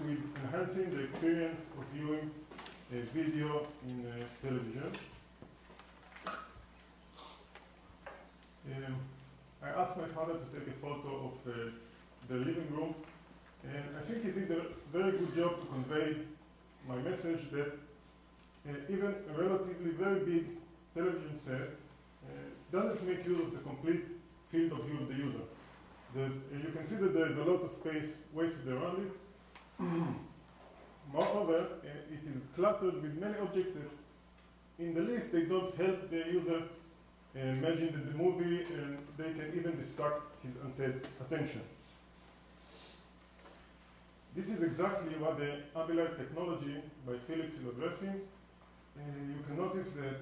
with enhancing the experience of viewing a video in television. I asked my father to take a photo of the living room, and I think he did a very good job to convey my message that even a relatively very big television set doesn't make use of the complete field of view of the user. You can see that there is a lot of space wasted around it. Moreover, it is cluttered with many objects that, in the least, they don't help the user imagine the movie, and they can even distract his attention. This is exactly what the Ambilight technology by Philips is addressing. You can notice that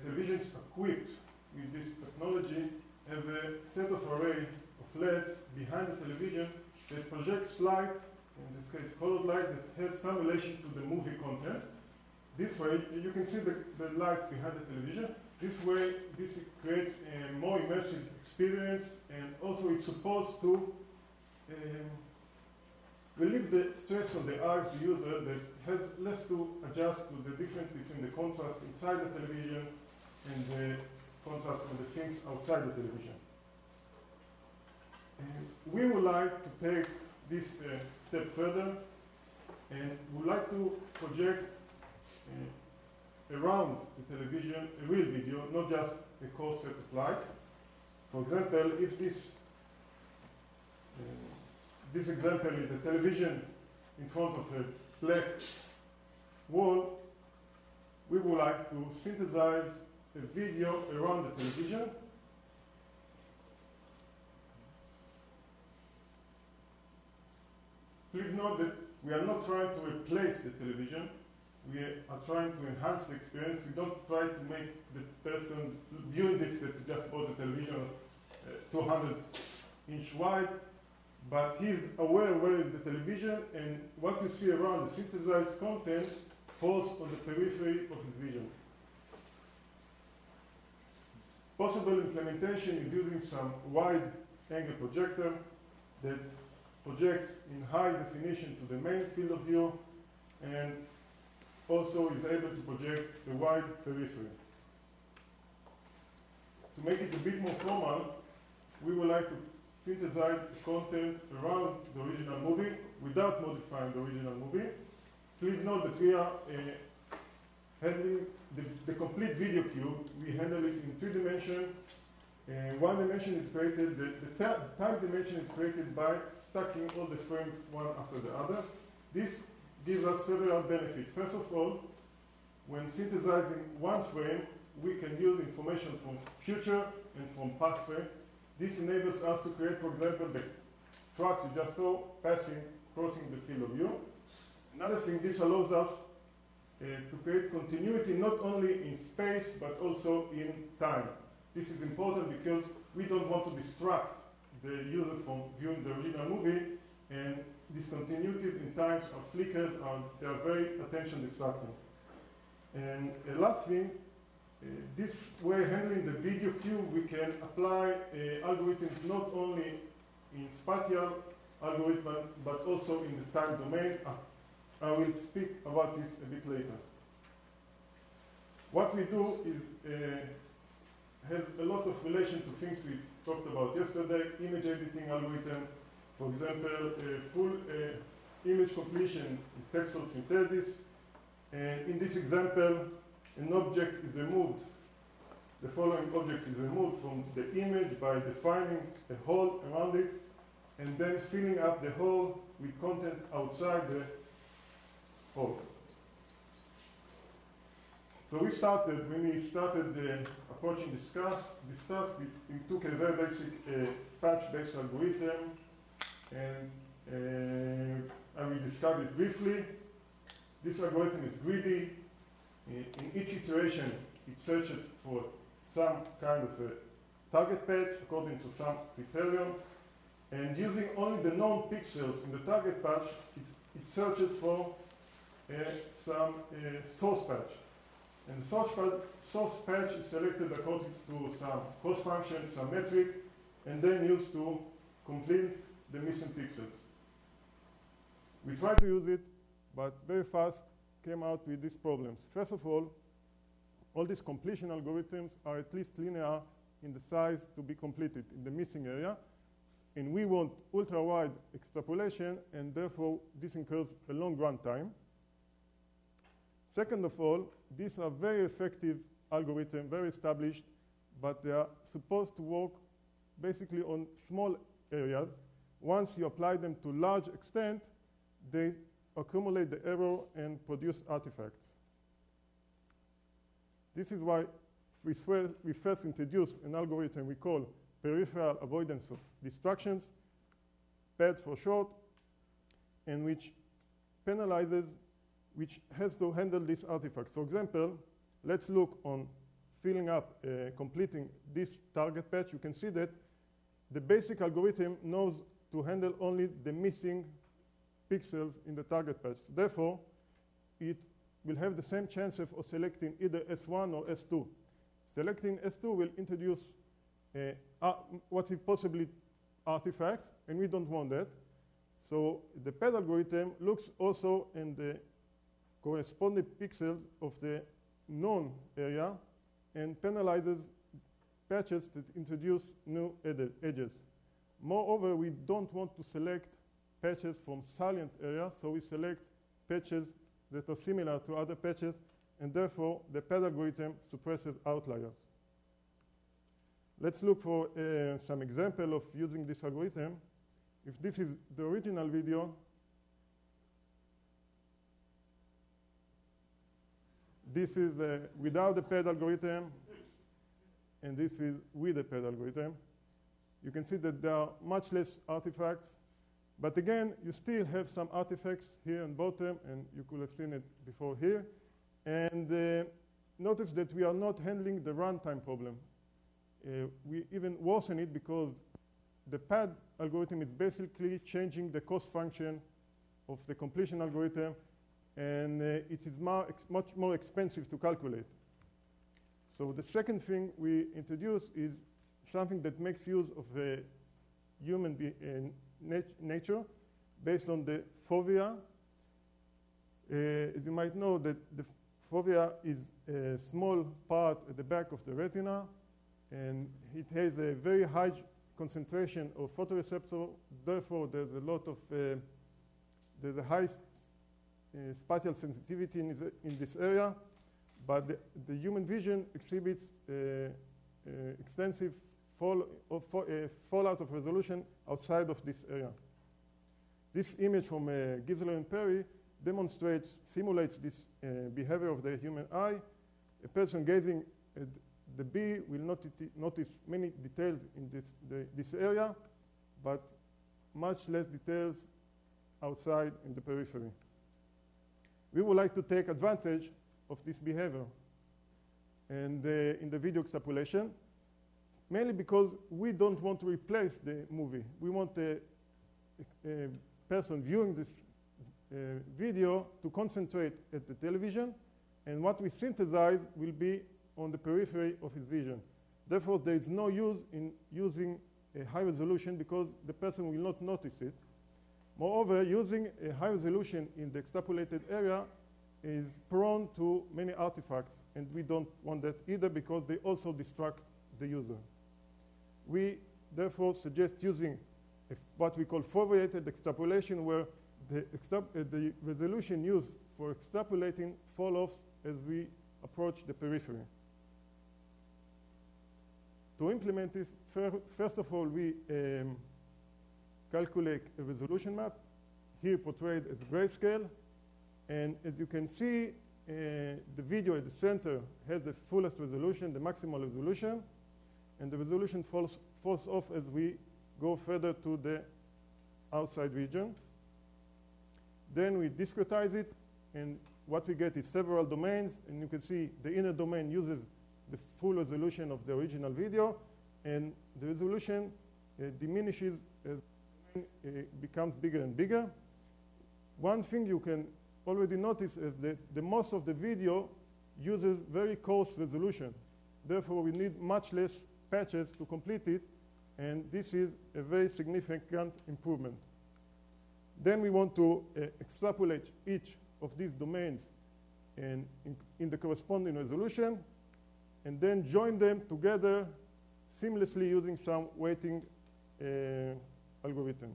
televisions equipped with this technology have a set of array of LEDs behind the television that projects light, in this case colored light, that has some relation to the movie content. This way, you can see the lights behind the television. This way, this creates a more immersive experience, and also it's supposed to relieve the stress on the eye of the user that has less to adjust to the difference between the contrast inside the television and the contrast on the things outside the television. We would like to take this step further, and would like to project around the television a real video, not just a coarse set of lights. For example, if this example is a television in front of a black wall, we would like to synthesize a video around the television. Please note that we are not trying to replace the television. We are trying to enhance the experience. We don't try to make the person viewing this that just bought a television 200-inch wide, but he's aware where is the television, and what you see around the synthesized content falls on the periphery of his vision. Possible implementation is using some wide-angle projector that projects in high definition to the main field of view, and also is able to project the wide periphery. To make it a bit more formal, we would like to synthesize the content around the original movie without modifying the original movie. Please note that we are handling the complete video cube. We handle it in 3 dimensions. One dimension is created, the time dimension is created by stacking all the frames one after the other. This gives us several benefits. First of all, when synthesizing one frame, we can use information from future and from past frame. This enables us to create, for example, the truck you just saw crossing the field of view. Another thing, this allows us to create continuity not only in space but also in time. This is important because we don't want to distract the user from viewing the original movie, and discontinuities in times of flickers they are very attention distracting. And last thing, this way handling the video cube, we can apply algorithms not only in spatial algorithm but also in the time domain. I will speak about this a bit later. What we do is has a lot of relation to things we talked about yesterday, image editing algorithm, for example, full image completion in textual synthesis. And in this example, an object is removed. The following object is removed from the image by defining a hole around it and then filling up the hole with content outside the hole. So when we started approaching this task, we took a very basic patch-based algorithm, and I will describe it briefly. This algorithm is greedy. In each iteration, it searches for some kind of a target patch according to some criterion, and using only the known pixels in the target patch, it searches for some source patch. And the source patch is selected according to some cost function, some metric, and then used to complete the missing pixels. We tried to use it, but very fast came out with these problems. First of all these completion algorithms are at least linear in the size to be completed in the missing area. And we want ultra-wide extrapolation, and therefore this incurs a long runtime. Second of all, these are very effective algorithms, very established, but they are supposed to work basically on small areas. Once you apply them to large extent, they accumulate the error and produce artifacts. This is why we first introduced an algorithm we call peripheral avoidance of distractions, PAD for short, and which penalizes, which has to handle these artifacts. For example, let's look on filling up, completing this target patch. You can see that the basic algorithm knows to handle only the missing pixels in the target patch. Therefore, it will have the same chance of selecting either S1 or S2. Selecting S2 will introduce what is possibly artifacts, and we don't want that. So the PAD algorithm looks also in the corresponding pixels of the known area and penalizes patches that introduce new edges. Moreover, we don't want to select patches from salient areas, so we select patches that are similar to other patches, and therefore the PAD algorithm suppresses outliers. Let's look for some example of using this algorithm. If this is the original video, this is without the PAD algorithm, and this is with the PAD algorithm. You can see that there are much less artifacts, but again, you still have some artifacts here on bottom, and you could have seen it before here. And notice that we are not handling the runtime problem. We even worsen it because the PAD algorithm is basically changing the cost function of the completion algorithm, and it is much more expensive to calculate. So the second thing we introduce is something that makes use of human nature based on the fovea. As you might know, that the fovea is a small part at the back of the retina, and it has a very high concentration of photoreceptor. Therefore, there's a lot of there's a high spatial sensitivity in this area, but the human vision exhibits extensive fallout of resolution outside of this area. This image from Gisler and Perry simulates this behavior of the human eye. A person gazing at the bee will notice many details in this area, but much less details outside in the periphery. We would like to take advantage of this behavior and in the video extrapolation, mainly because we don't want to replace the movie. We want a person viewing this video to concentrate at the television, and what we synthesize will be on the periphery of his vision. Therefore, there is no use in using a high resolution because the person will not notice it. Moreover, using a high resolution in the extrapolated area is prone to many artifacts, and we don't want that either because they also distract the user. We therefore suggest using what we call foveated extrapolation, where the resolution used for extrapolating fall off as we approach the periphery. To implement this, first of all, we calculate a resolution map, here portrayed as grayscale. And as you can see, the video at the center has the fullest resolution, the maximal resolution, and the resolution falls off as we go further to the outside region. Then we discretize it, and what we get is several domains, and you can see the inner domain uses the full resolution of the original video, and the resolution diminishes as it becomes bigger and bigger. One thing you can already notice is that the most of the video uses very coarse resolution. Therefore, we need much less patches to complete it, and this is a very significant improvement. Then we want to extrapolate each of these domains and in the corresponding resolution, and then join them together seamlessly using some weighting algorithm.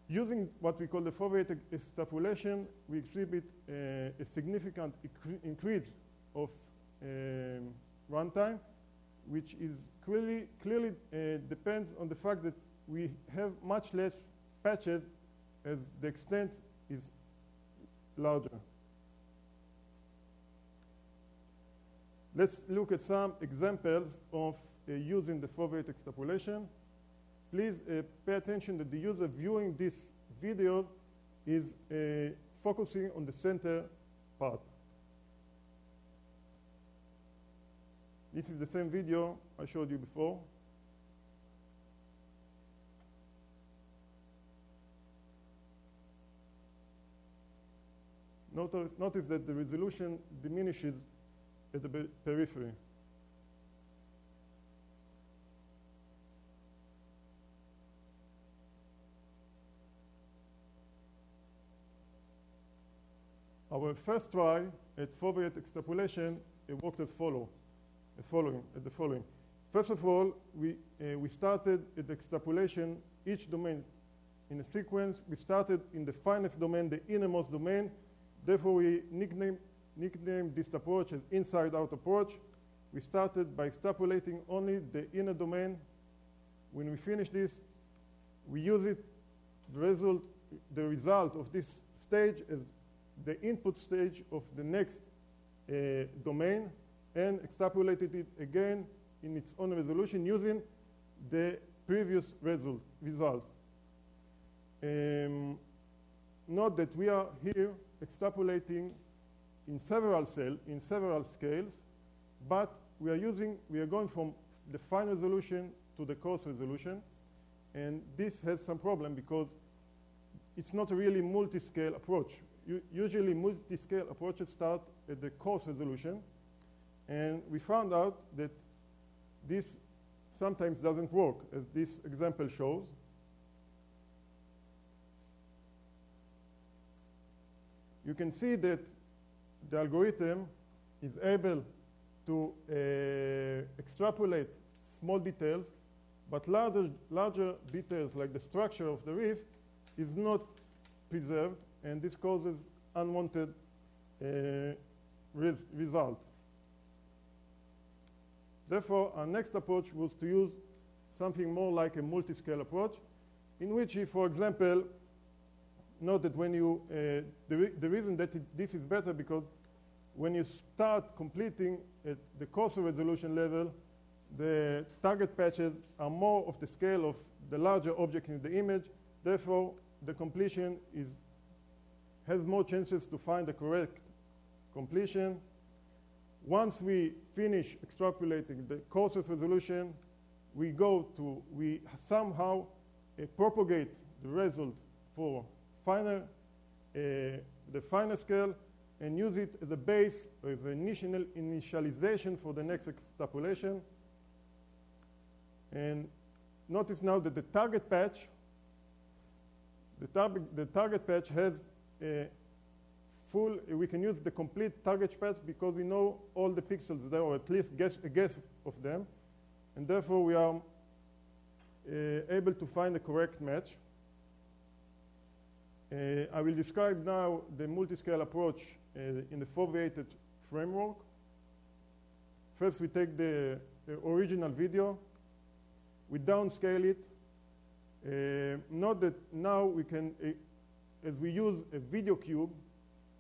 Using what we call the foveated extrapolation, we exhibit a significant increase of runtime, which is clearly depends on the fact that we have much less patches as the extent is larger. Let's look at some examples of using the foveated extrapolation. Please pay attention that the user viewing this video is focusing on the center part. This is the same video I showed you before. Notice that the resolution diminishes at the periphery. Our first try at foveated extrapolation worked as following. First of all, we started at the extrapolation each domain in a sequence. We started in the finest domain, the innermost domain. Therefore, we nicknamed this approach as inside-out approach. We started by extrapolating only the inner domain. When we finish this, we use it, the result of this stage as the input stage of the next domain, and extrapolated it again in its own resolution using the previous result. Note that we are here extrapolating in several scales, but we are going from the fine resolution to the coarse resolution, and this has some problem because it's not a really multi-scale approach. Usually multi-scale approaches start at the coarse resolution, and we found out that this sometimes doesn't work, as this example shows. You can see that the algorithm is able to extrapolate small details, but larger details like the structure of the reef is not preserved, and this causes unwanted results. Therefore, our next approach was to use something more like a multi-scale approach, in which, for example, note that when you, the reason that this is better because when you start completing at the coarser resolution level, the target patches are more of the scale of the larger object in the image. Therefore, the completion has more chances to find the correct completion. Once we finish extrapolating the coarsest resolution, we somehow propagate the result for the finer scale and use it as a base or as an initialization for the next extrapolation. And notice now that the target patch has a full, we can use the complete target patch because we know all the pixels there, or at least a guess of them. And therefore, we are able to find the correct match. I will describe now the multi-scale approach in the foveated framework. First, we take the original video. We downscale it. Note that now we can, as we use a video cube,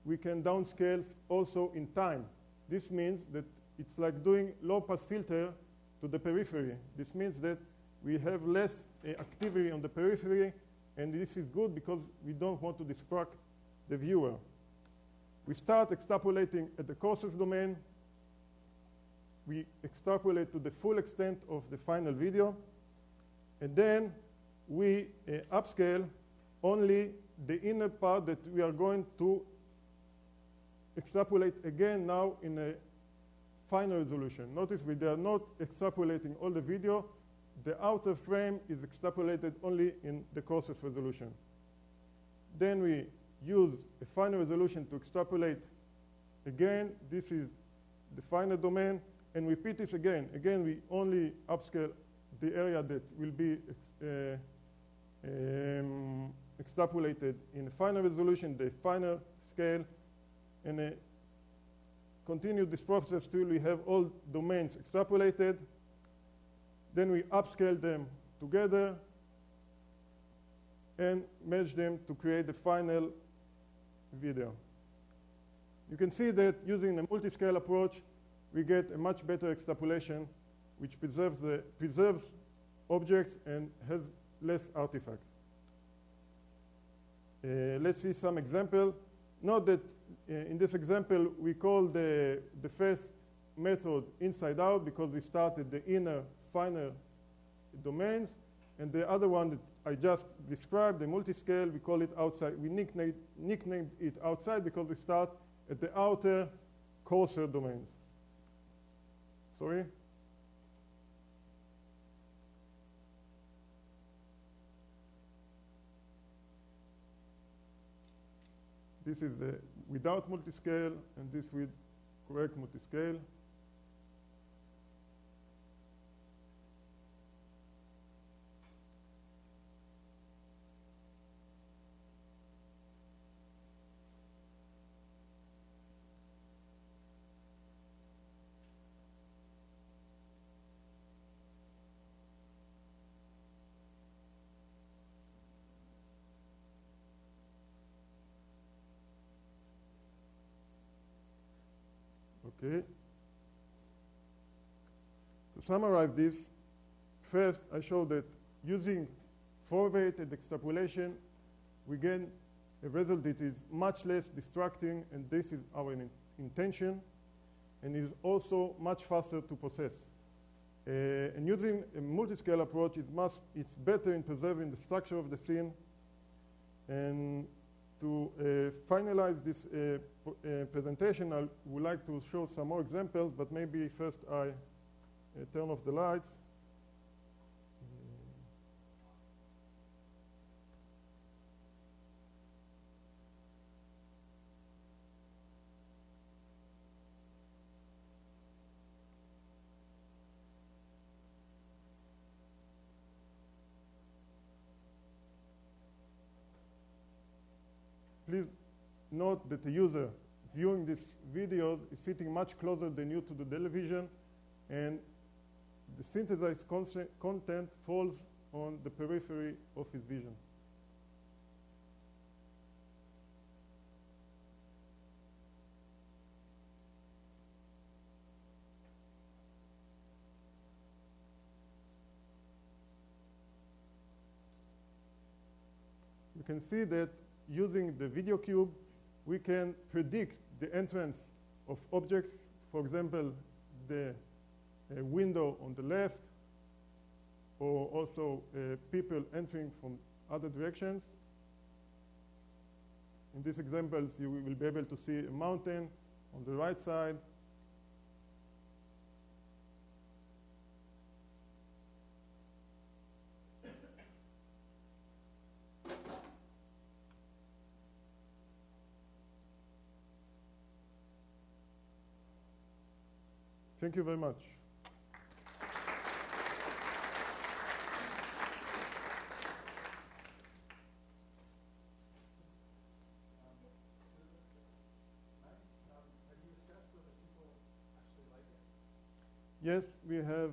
we can downscale also in time. This means that it's like doing low-pass filter to the periphery. This means that we have less activity on the periphery, and this is good because we don't want to distract the viewer. We start extrapolating at the coarsest domain. We extrapolate to the full extent of the final video, and then we upscale only the inner part that we are going to extrapolate again now in a final resolution. Notice we are not extrapolating all the video, the outer frame is extrapolated only in the coarsest resolution. Then we use a finer resolution to extrapolate again. This is the finer domain, and repeat this again. Again, we only upscale the area that will be extrapolated in a finer resolution, the finer scale, and continue this process till we have all domains extrapolated. Then we upscale them together and merge them to create the final video. You can see that using the multiscale approach, we get a much better extrapolation, which preserves objects and has less artifacts. Let's see some example. Note that in this example, we call the first method inside out because we started the inner, finer domains. And the other one that I just described, the multiscale, we call it outside. We nicknamed it outside because we start at the outer, coarser domains. Sorry? This is the without multiscale, and this with correct multiscale. Okay. To summarize this, first I show that using foveated extrapolation, we gain a result that is much less distracting, and this is our intention, and is also much faster to process. And using a multiscale approach, it's better in preserving the structure of the scene. And to finalize this presentation, I would like to show some more examples, but maybe first I turn off the lights. Please note that the user viewing these videos is sitting much closer than you to the television, and the synthesized content falls on the periphery of his vision. You can see that using the video cube, we can predict the entrance of objects. For example, the window on the left, or also people entering from other directions. In these examples, you will be able to see a mountain on the right side. Thank you very much. Yes, we have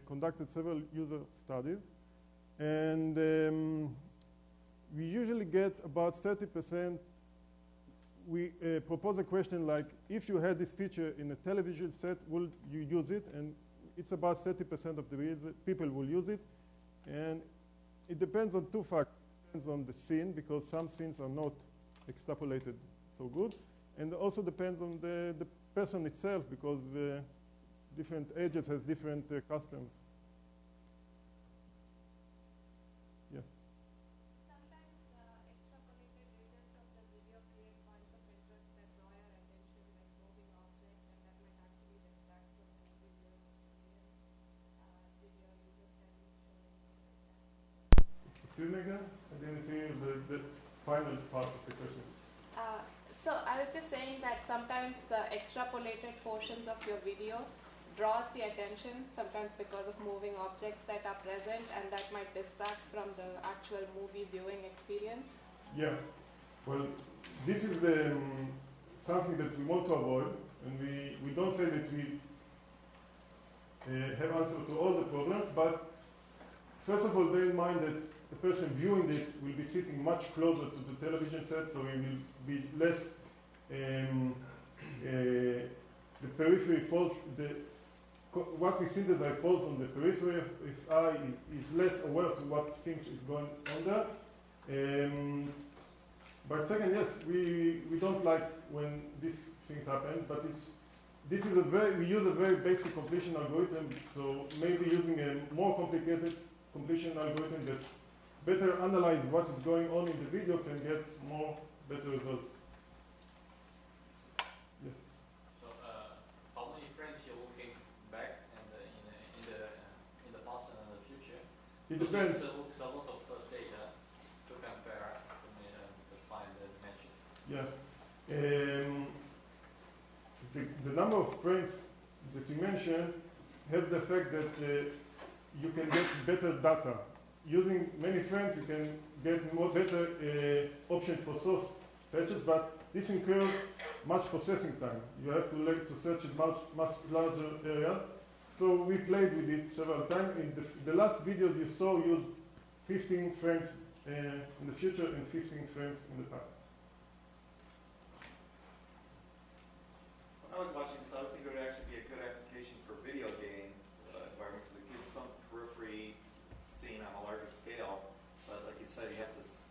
conducted several user studies, and we usually get about 30%. We propose a question like, if you had this feature in a television set, will you use it? And it's about 30% of the people will use it. And it depends on two factors. It depends on the scene, because some scenes are not extrapolated so good. And also depends on the person itself, because different ages has different customs. Yeah. Sometimes extrapolated results of the video create points of interest that draw your attention, like moving objects, and that might actually distract from the video user studies. Excuse me again? I didn't see the final part of the question. So I was just saying that sometimes the extrapolated portions of your video draws the attention, sometimes because of moving objects that are present, and that might distract from the actual movie viewing experience. Yeah. Well, this is something that we want to avoid, and we don't say that we have answer to all the problems, but first of all, bear in mind that the person viewing this will be sitting much closer to the television set, so he will be less, the periphery falls, what we synthesize falls on the periphery of his eye, is less aware to what things is going on there. But second, yes, we don't like when these things happen, but we use a very basic completion algorithm, so maybe using a more complicated completion algorithm that better analyze what is going on in the video can get better results. Yes. So, how many frames you're looking back and in the past and in the future? It depends. It looks a lot of data to compare to find the dimensions. Yeah. The number of frames that you mentioned has the effect that you can get better data. Using many frames, you can get better options for source patches, but this incurs much processing time. You have to search a much larger area. So we played with it several times. In the last videos you saw used 15 frames in the future and 15 frames in the past. When I was watching this, I was thinking it would actually be a good application for video game environment because it gives some periphery seen on a larger scale. But like you said, you have this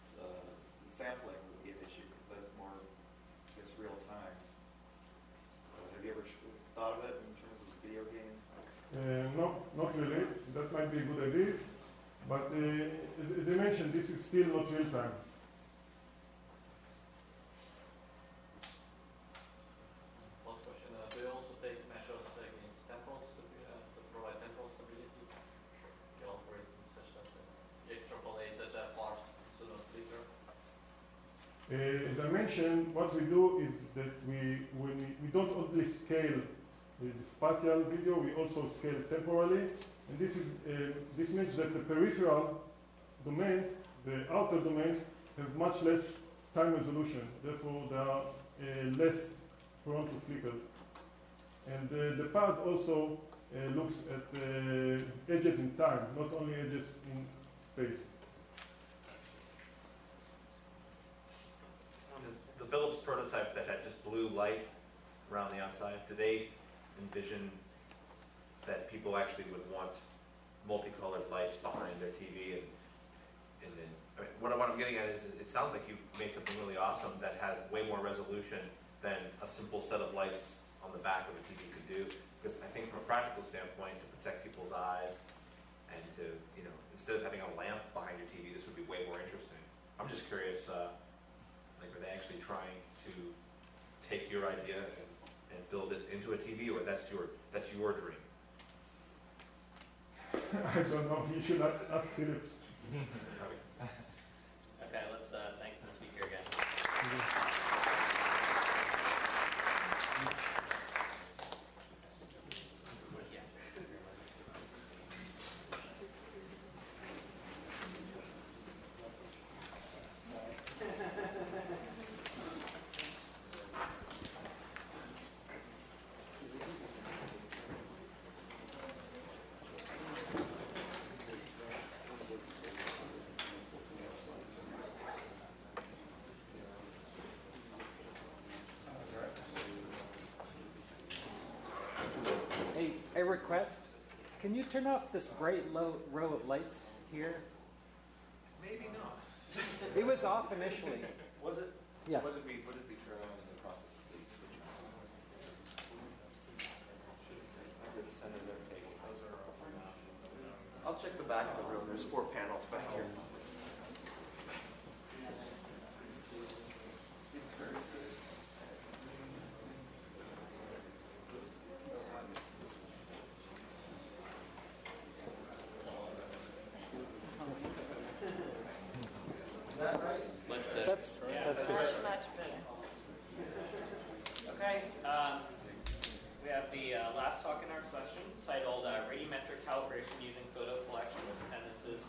sampling would be an issue because that's more, I guess, real time. Have you ever thought of it in terms of video game? No, not really. That might be a good idea. But as I mentioned, this is still not real time. Last question. Do you also take measures against temporal stability, to provide temporal stability? The algorithm such that you extrapolate that parts do not flicker? As I mentioned, what we do is that we don't only scale the spatial video, we also scale temporally. And this means that the peripheral domains, the outer domains, have much less time resolution. Therefore, they are less prone to flickers. And the part also looks at edges in time, not only edges in space. The Philips prototype that had just blue light around the outside, do they envision that people actually would want multicolored lights behind their TV? And then, I mean, what I'm getting at is it sounds like you made something really awesome that has way more resolution than a simple set of lights on the back of a TV could do. Because I think from a practical standpoint, to protect people's eyes and to, instead of having a lamp behind your TV, this would be way more interesting. I'm just curious, like, are they actually trying to take your idea and build it into a TV, or that's your dream? I don't know. You should ask Philips. Okay, let's thank the speaker again. A request. Can you turn off this bright low row of lights here? Maybe not. It was off initially. Was it? Yeah. What did we turn on in the process of the switching on? I'll check the back of the room. There's 4 panels back here. That's good. Much better. Okay, we have the last talk in our session titled Radiometric Calibration Using Photo Collection, and this is